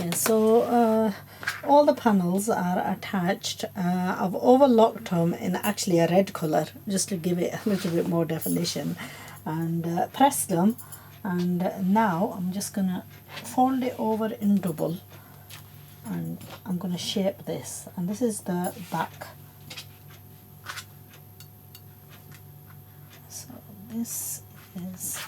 Okay, so all the panels are attached. I've overlocked them in actually a red color just to give it a little bit more definition, and press them. And now I'm just gonna fold it over in double, and I'm gonna shape this. And this is the back. So this is.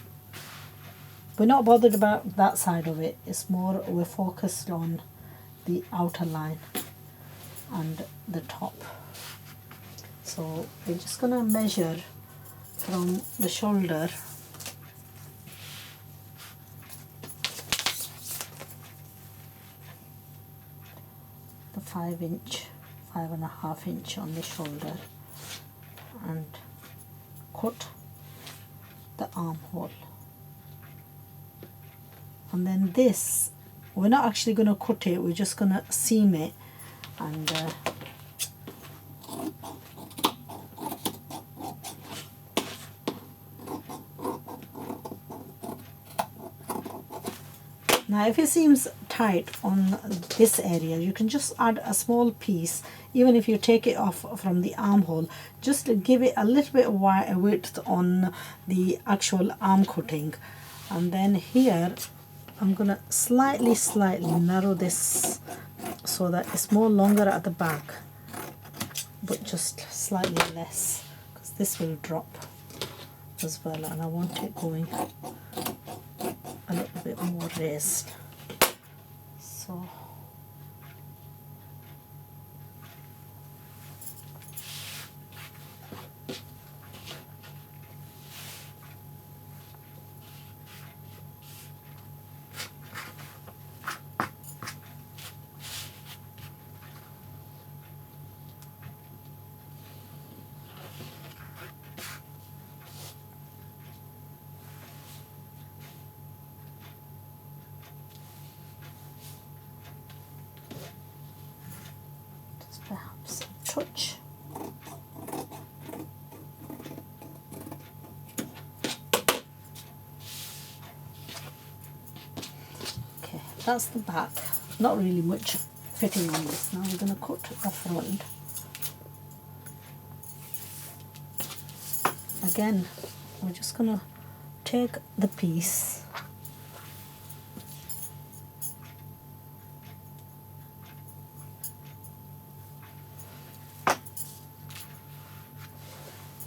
We're not bothered about that side of it. It's more we're focused on the outer line and the top. So we're just going to measure from the shoulder the 5.5 inch on the shoulder, and cut the armhole. And then this, we're not actually going to cut it, we're just going to seam it. And now if it seems tight on this area, you can just add a small piece. Even if you take it off from the armhole, just to give it a little bit of width on the actual arm cutting. And then here I'm gonna slightly narrow this so that it's more longer at the back, but just slightly less, because this will drop as well, and I want it going a little bit more raised. So perhaps a touch. Okay, that's the back. Not really much fitting on this. Now we're going to cut the front. Again, we're just going to take the piece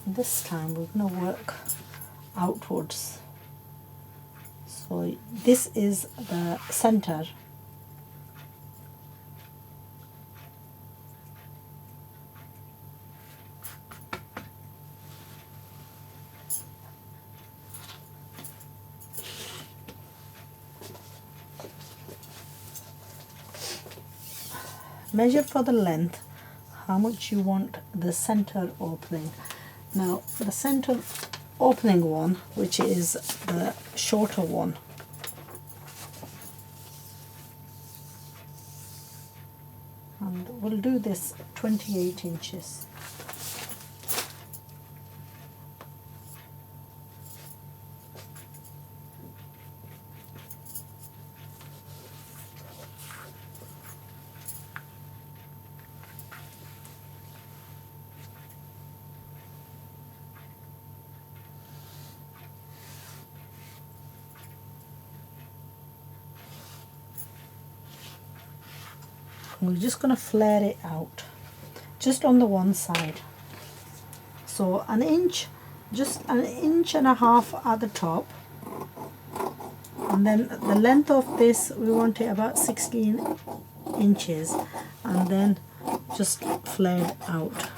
this time we're going to work outwards. So this is the center. Measure for the length how much you want the center opening. Now the center opening one, which is the shorter one, and we'll do this 28 inches. We're just going to flare it out just on the one side. So an inch, just an inch and a half at the top, and then the length of this we want it about 16 inches, and then just flared out.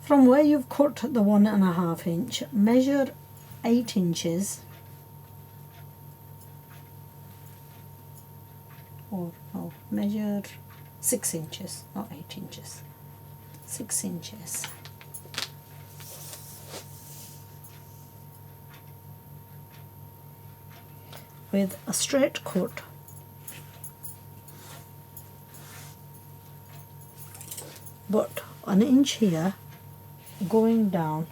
From where you've cut the 1.5 inch, measure 8 inches, or no, measure 6 inches, not 8 inches, 6 inches. with a straight cut, but an inch here, going down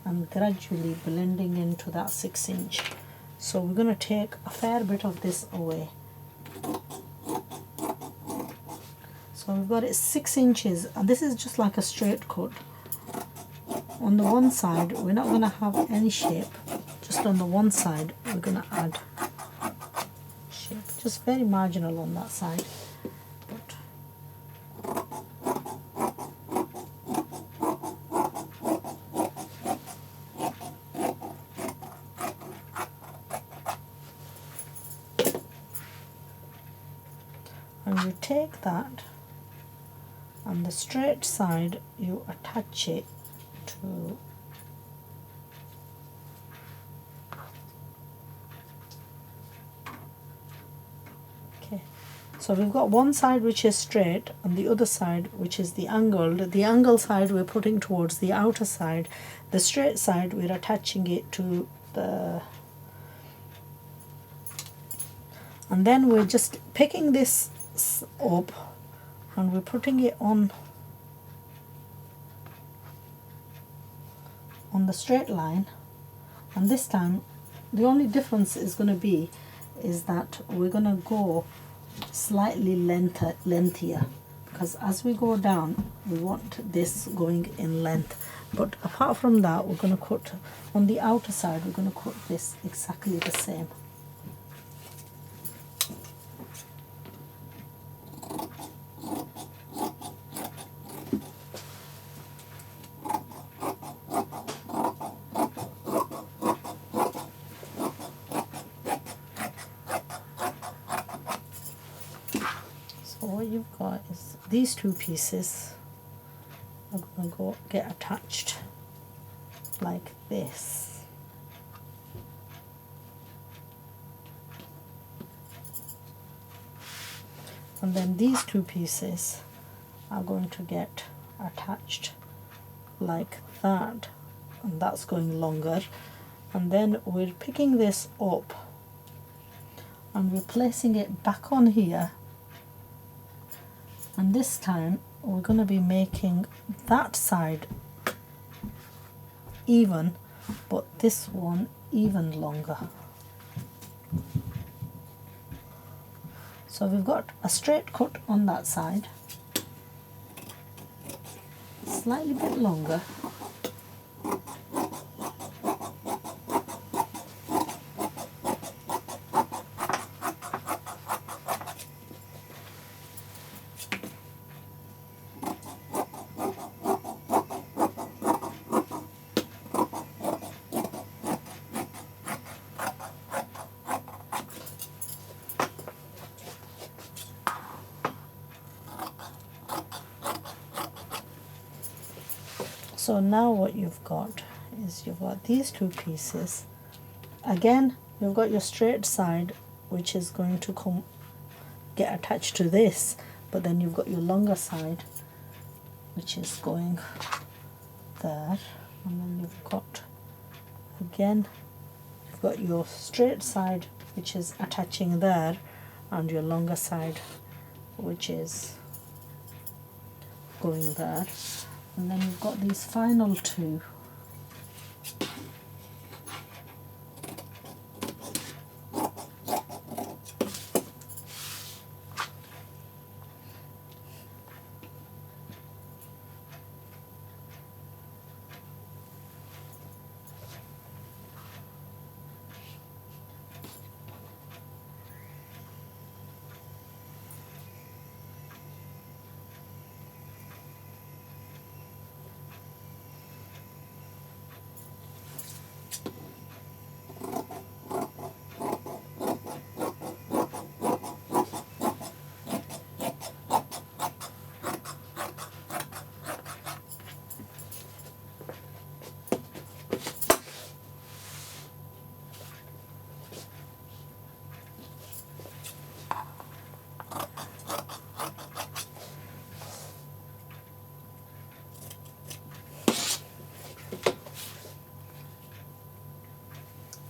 and gradually blending into that 6-inch. So we're going to take a fair bit of this away. So we've got it 6 inches, and this is just like a straight cut. On the one side we're not going to have any shape, just on the one side we're going to add shape, just very marginal on that side. But and you take that, and the straight side you attach it to okay. So we've got one side which is straight and the other side which is the angled. The angled side we're putting towards the outer side. The straight side we're attaching it to the, and then we're just picking this up and we're putting it on the straight line. And this time the only difference is going to be is that we're going to go slightly lengthier, because as we go down we want this going in length. But apart from that, we're going to cut on the outer side, we're going to cut this exactly the same. What you've got is these two pieces are going to get attached like this. And then these two pieces are going to get attached like that, and that's going longer. And then we're picking this up and we're placing it back on here. And this time we're going to be making that side even, but this one even longer. So we've got a straight cut on that side, slightly bit longer. So now what you've got is you've got these two pieces. Again, you've got your straight side which is going to come get attached to this, but then you've got your longer side which is going there, and then you've got again you've got your straight side which is attaching there, and your longer side which is going there. And then you've got these final two.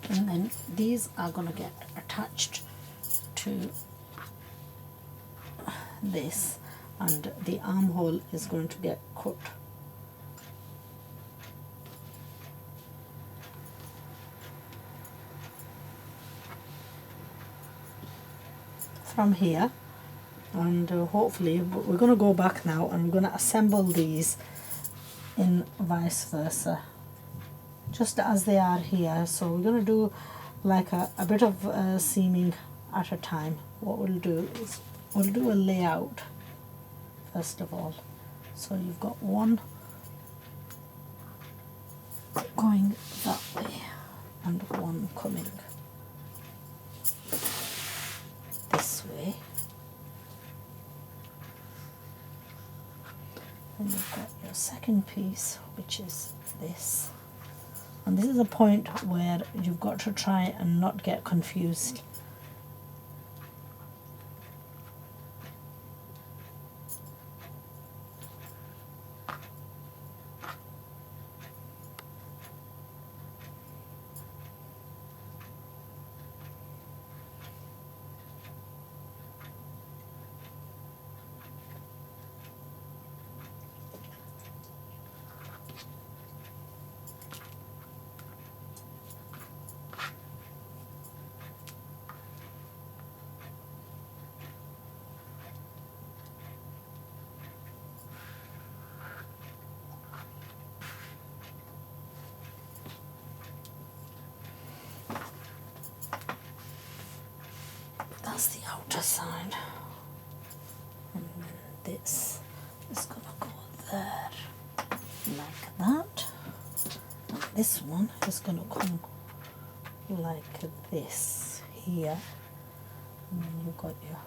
and then these are going to get attached to this, and the armhole is going to get cut. From here, and hopefully we're going to go back now and we're going to assemble these in vice versa, just as they are here. So we're going to do like a bit of seaming at a time. What we'll do is we'll do a layout first of all. So you've got one going that way and one coming this way. Then you've got your second piece, which is this. And this is a point where you've got to try and not get confused. That's the outer side, and this is going to go there like that, and this one is going to come like this here, and then you've got your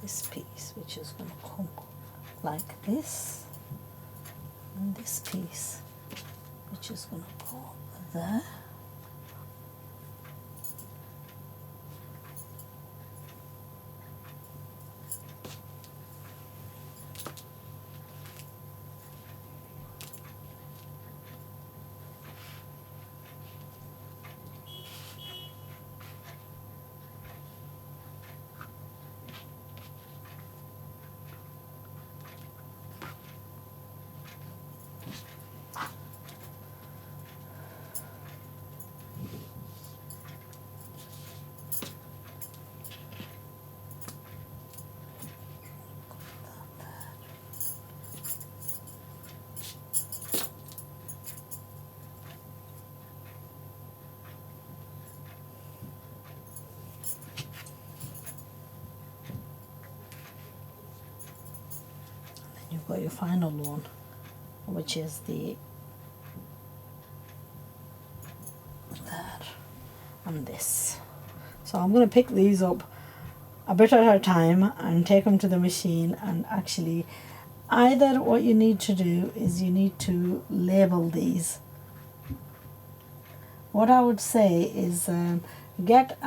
this piece which is going to come like this, and this piece which is going to go there. You've got your final one, which is the there and this. So I'm going to pick these up a bit at a time and take them to the machine, and actually either what you need to do is you need to label these. What I would say is get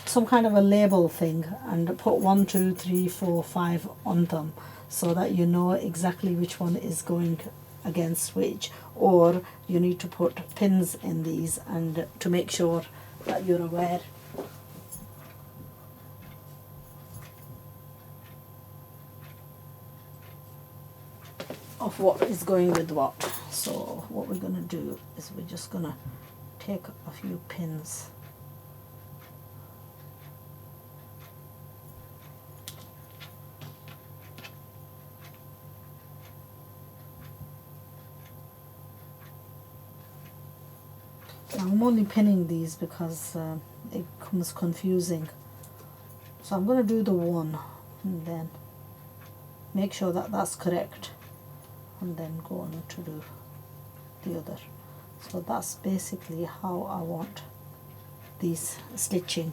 some kind of a label thing and put 1, 2, 3, 4, 5 on them, so that you know exactly which one is going against which, or you need to put pins in these and to make sure that you're aware of what is going with what. So what we're going to do is we're just going to take a few pins . I'm only pinning these because it becomes confusing. So I'm going to do the one and then make sure that that's correct, and then go on to do the other. So that's basically how I want these stitching.